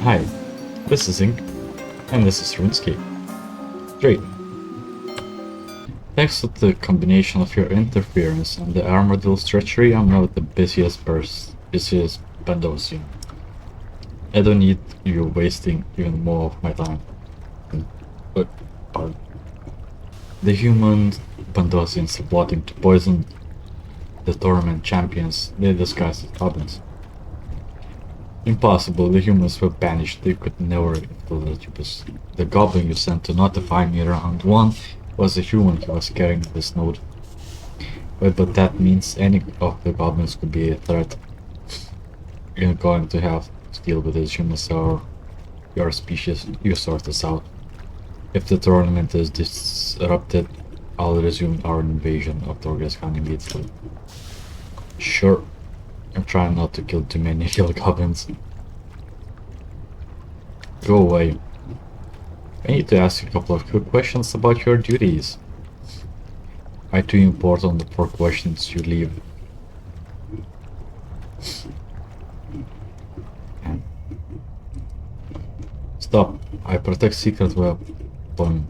Hi, this is Ink, and this is Runescape. Great. Thanks to the combination of your interference and the Armadill's treachery, I'm now the busiest Bandosian. I don't need you wasting even more of my time. But, pardon. The human Bandosians are plotting to poison the Torment champions they disguised as goblins. Impossible, the humans were banished, they could never infiltrate Jupus. The goblin you sent to notify me round 1 was a human who was carrying this node. But that means any of the goblins could be a threat. You're going to have to deal with these humans or your species, you sort this out. If the tournament is disrupted, I'll resume our invasion of Torghaskan immediately. Sure. I'm trying not to kill too many hill goblins. Go away. I need to ask you a couple of quick questions about your duties. Are too important for questions you leave? Stop. I protect secret weapon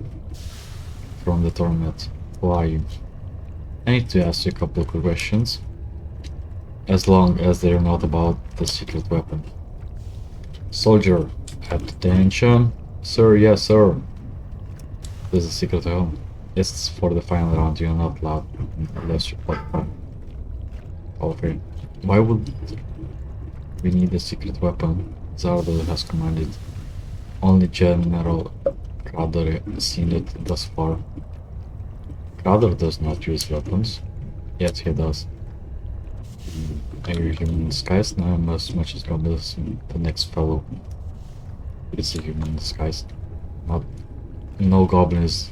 from the torment. Who are you? I need to ask you a couple of quick questions. As long as they're not about the secret weapon. Soldier, attention. Sir, yes, sir. This is a secret weapon. It's for the final round. You're not allowed unless you qualify. Okay. Why would we need a secret weapon? Zardo has commanded. Only General Crowder has seen it thus far. Crowder does not use weapons, yet he does. Are you human in disguise? No, I'm as much as goblins. The next fellow is a human in disguise. No goblin is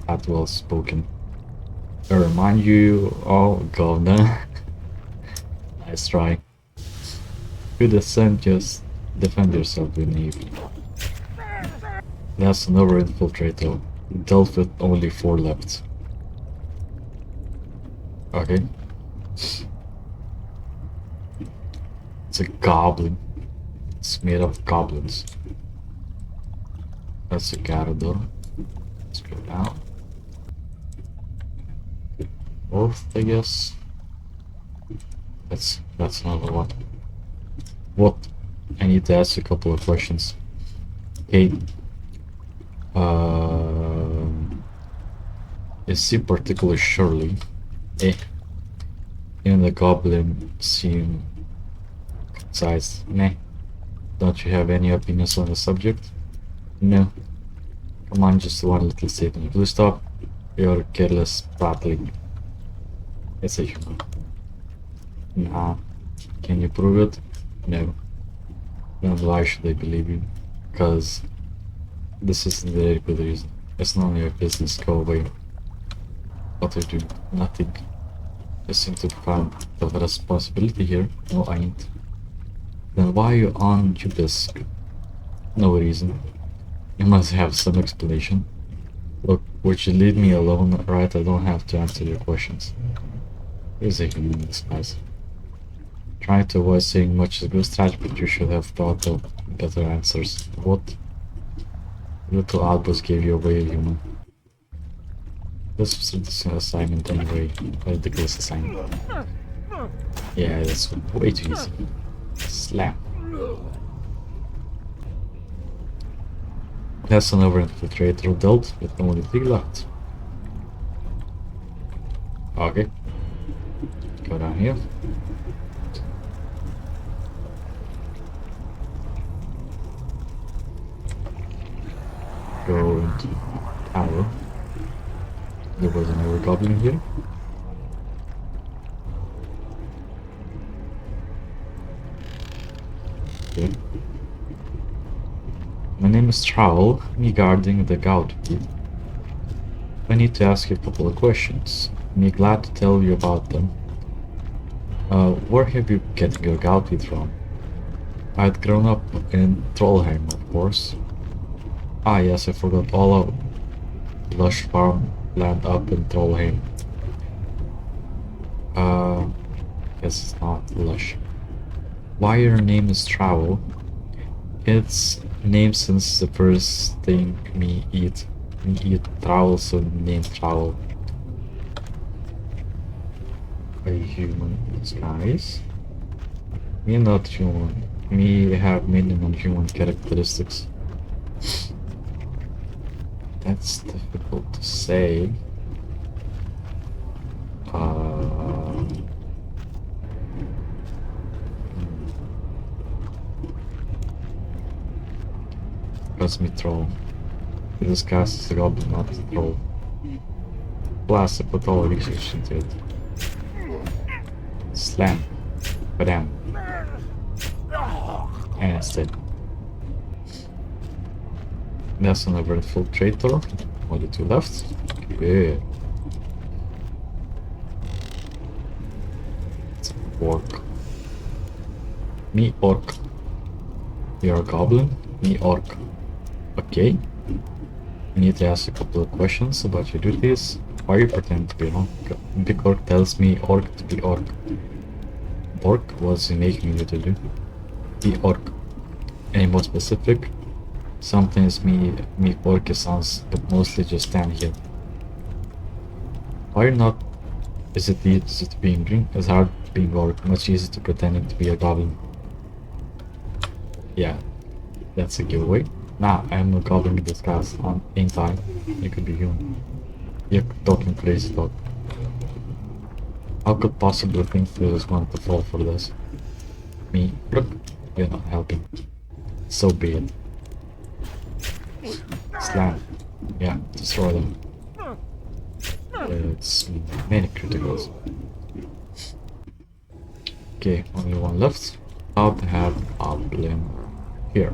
that well spoken. I remind you, oh governor. Nice try. You just defend yourself with navy. That's another infiltrator. Dealt with only 4 left. Okay. It's a goblin. It's made of goblins. That's a Garador. Let's go down. Both, I guess. That's another one. What? I need to ask a couple of questions. Okay. Is he particularly surely? Even the goblin seem concise. Meh. Don't you have any opinions on the subject? No. Come on, just one little statement. Will you stop your careless prattling? It's a human. Nah. Can you prove it? No. Then why should I believe you? Because this isn't a very good reason. It's none of your business. Go away. What I do? Nothing. I seem to find the responsibility here. No, I ain't. Then why are you on Jubisk? No reason. You must have some explanation. Look, would you leave me alone, right? I don't have to answer your questions. Here's a human disguise. Trying to avoid saying much is a good strategy, but you should have thought of better answers. What? Little outburst gave you away, human. This was an assignment anyway. A ridiculous assignment. Yeah, that's way too easy. Slam. That's another infiltrator dealt with only 3 left. Okay. Go down here. Go into tower. There was another goblin here. Okay. My name is Trowel, regarding the gout. I need to ask you a couple of questions. I'm glad to tell you about them. Where have you getting your gout from? I had grown up in Trollheim, of course. Ah yes, I forgot all of lush farmland up in Trollheim. Guess it's not lush. Why your name is Travel? It's named since the first thing me eat. Me eat trowel, so named trowel. A human disguise? Me not human. Me have minimum human characteristics. That's difficult to say. Let's me troll. This cast is a goblin, not a troll. Plus, I put all research into it. Slam. Badam. And it's dead. That's another infiltrator. Only two left. Good. It's orc. Me orc. You're a goblin? Me orc. Okay. I need to ask a couple of questions about your duties. Why you pretend to be wrong? Big orc tells me orc to be orc. Orc was making you to do. Be orc. Any more specific? Sometimes me orc sounds, but mostly just stand here. Why not? Is it easy to being green? It's hard being orc. Much easier to pretending to be a goblin. Yeah, that's a giveaway. Nah, I'm a goblin in disguise. In time, you could be human. You're talking crazy talk. How could possibly think there's going to fall for this? Me? Look, you're not helping. So be it. Slam. Yeah, destroy them. It's many criticals. Okay, only one left. I'll have goblin here.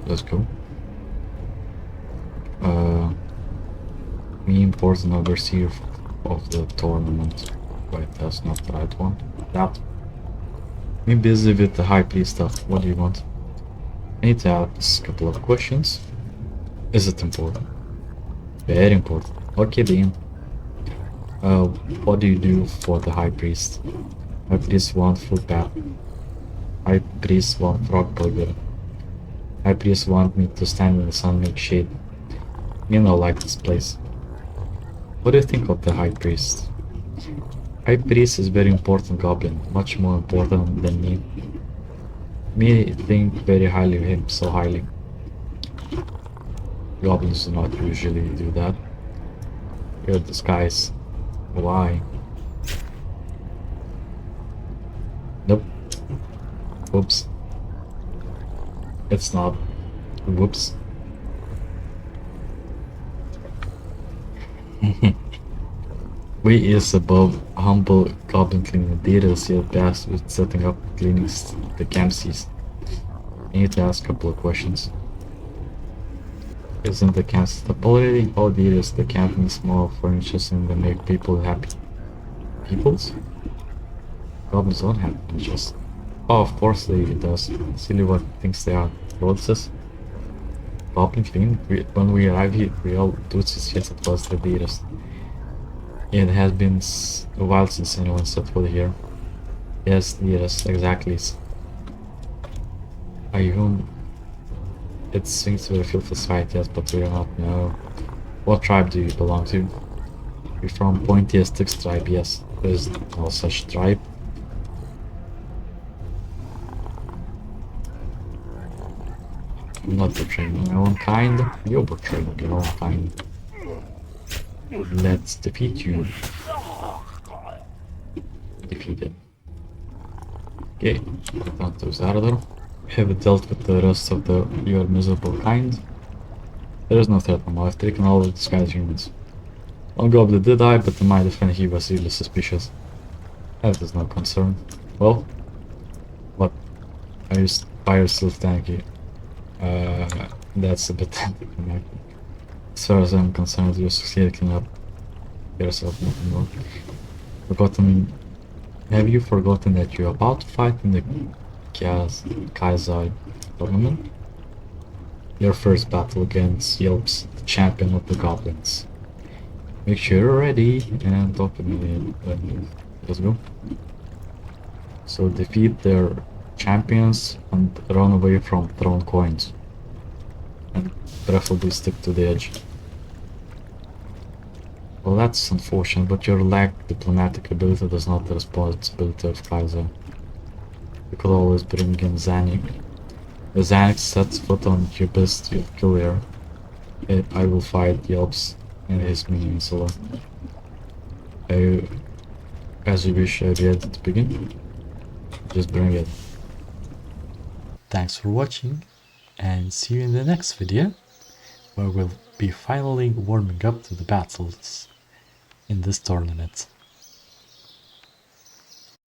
Let's go. Me important overseer of the tournament. Wait, that's not the right one. That. Me busy with the high priest stuff. What do you want? I need to ask a couple of questions. Is it important? Very important. Okay, then. What do you do for the high priest? High priest want fruit bath. High priest want frog burger. High priest want me to stand in the sun, make shade. Me not like this place. What do you think of the high priest? High priest is very important goblin, much more important than me. Me think very highly of him, so highly. Goblins do not usually do that. You're disguise. Why? Nope. Whoops. It's not. Whoops. We is above humble goblin cleaning details yet best with setting up cleaning the campsies. I need to ask a couple of questions. Isn't the camp setup already? All details the camp needs more furniture and they make people happy. Peoples? Goblins don't have furniture. Oh, of course they does. Silly what thinks they are. Road says. Goblin clean. When we arrive here, we all do this yes it was the dearest. It has been a while since anyone set foot here. Yes, dearest, exactly. Are you? It seems to be a filthy sight, yes, but we are not. No. What tribe do you belong to? We're from Pointy Sticks tribe, yes. There is no such tribe. I'm not betraying my own kind. You're betraying your own kind. Let's defeat you. Defeated. Okay, put that those out of there. Have dealt with the rest of your miserable kind. There is no threat no more. I've taken all of the disguised humans. One goblin did die, but in my defense he was really suspicious. That is no concern. Well, what? Are you by yourself, thank you. That's a bit anticlimactic. As far as I'm concerned, you succeeded cleaning up yourself nothing more. Have you forgotten that you're about to fight in the Kaiser tournament? Your first battle against Yelps, the champion of the goblins. Make sure you're ready and talk to me. Let's go. So defeat their champions and run away from throne coins. And preferably stick to the edge. Well, that's unfortunate, but your lack diplomatic ability does not the responsibility of Kaiser. You could always bring in Zanik. If Zanik sets foot on your best, you'll kill her. I will fight Yelps and his minions alone. As you wish, I'd be ready to begin. Just bring it. Thanks for watching, and see you in the next video, where we'll be finally warming up to the battles in this tournament.